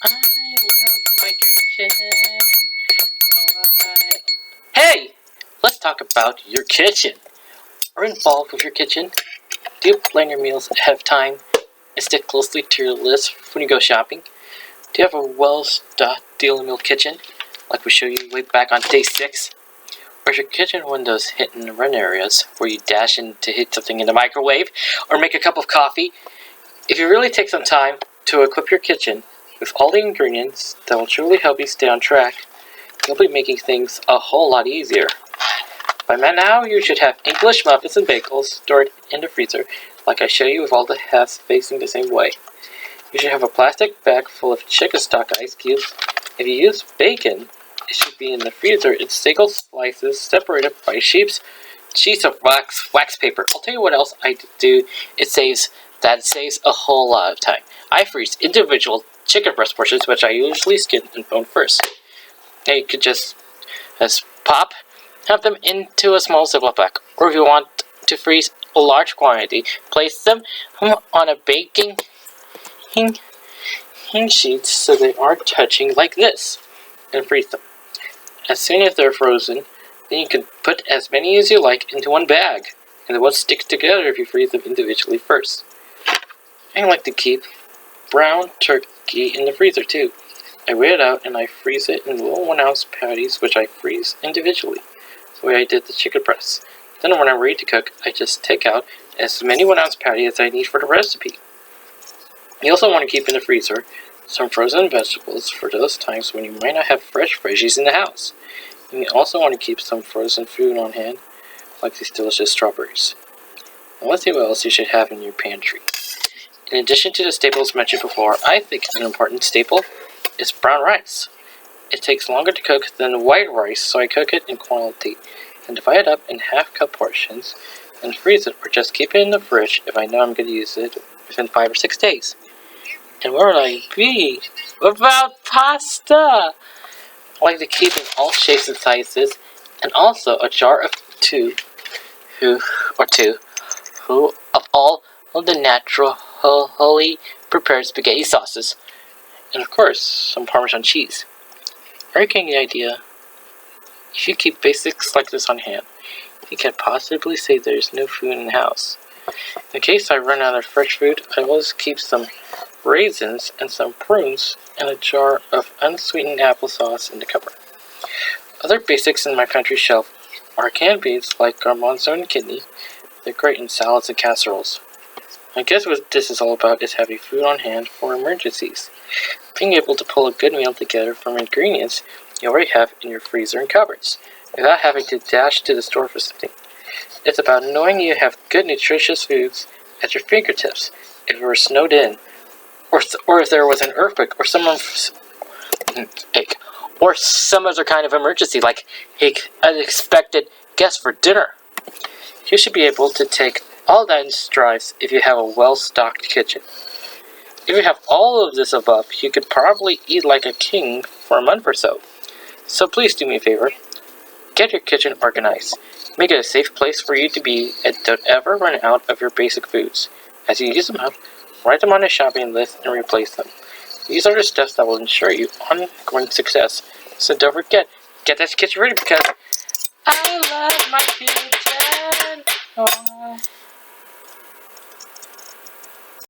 I love my kitchen. Oh, Hey! Let's talk about your kitchen. Are you involved with your kitchen? Do you plan your meals ahead of time and stick closely to your list when you go shopping? Do you have a well-stocked deal meal kitchen, like we showed you way back on day 6? Or is your kitchen one of those hit and run areas where you dash in to hit something in the microwave or make a cup of coffee? If you really take some time to equip your kitchen with all the ingredients that will truly help you stay on track, you'll be making things a whole lot easier. By now, you should have English muffins and bagels stored in the freezer, like I show you with all the halves facing the same way. You should have a plastic bag full of chicken stock ice cubes. If you use bacon, it should be in the freezer in single slices separated by sheets of wax paper. I'll tell you what else I do. It saves a whole lot of time. I freeze individual chicken breast portions, which I usually skin and bone first. Now you could just have them into a small Ziploc bag, or if you want to freeze a large quantity, place them on a baking sheet so they aren't touching like this, and freeze them. As soon as they're frozen, then you can put as many as you like into one bag, and they won't stick together if you freeze them individually first. I like to keep brown turkey in the freezer too. I weigh it out and I freeze it in little 1 ounce patties, which I freeze individually, the way I did the chicken breasts. Then when I'm ready to cook, I just take out as many 1 ounce patties as I need for the recipe. You also want to keep in the freezer some frozen vegetables for those times when you might not have fresh veggies in the house. And you also want to keep some frozen food on hand, like these delicious strawberries. Now let's see what else you should have in your pantry. In addition to the staples mentioned before, I think an important staple is brown rice. It takes longer to cook than white rice, so I cook it in quantity and divide it up in half-cup portions and freeze it or just keep it in the fridge if I know I'm going to use it within 5 or 6 days. And where would I be without pasta? I like to keep in all shapes and sizes, and also a jar of two of all of the natural wholly prepared spaghetti sauces, and of course some Parmesan cheese. Are you getting the idea? If you keep basics like this on hand, you can possibly say there's no food in the house. In case I run out of fresh food, I always keep some raisins and some prunes and a jar of unsweetened applesauce in the cupboard. Other basics in my pantry shelf are canned beans like garbanzo and kidney. They're great in salads and casseroles. I guess what this is all about is having food on hand for emergencies. Being able to pull a good meal together from ingredients you already have in your freezer and cupboards, without having to dash to the store for something. It's about knowing you have good nutritious foods at your fingertips if you were snowed in, or if there was an earthquake or some other kind of emergency, like an unexpected guest for dinner. You should be able to take all that in strides if you have a well-stocked kitchen. If you have all of this above, you could probably eat like a king for a month or so. So please do me a favor. Get your kitchen organized. Make it a safe place for you to be and don't ever run out of your basic foods. As you use them up, write them on a shopping list and replace them. These are the steps that will ensure you ongoing success. So don't forget, get that kitchen ready because I love my kitchen. Oh.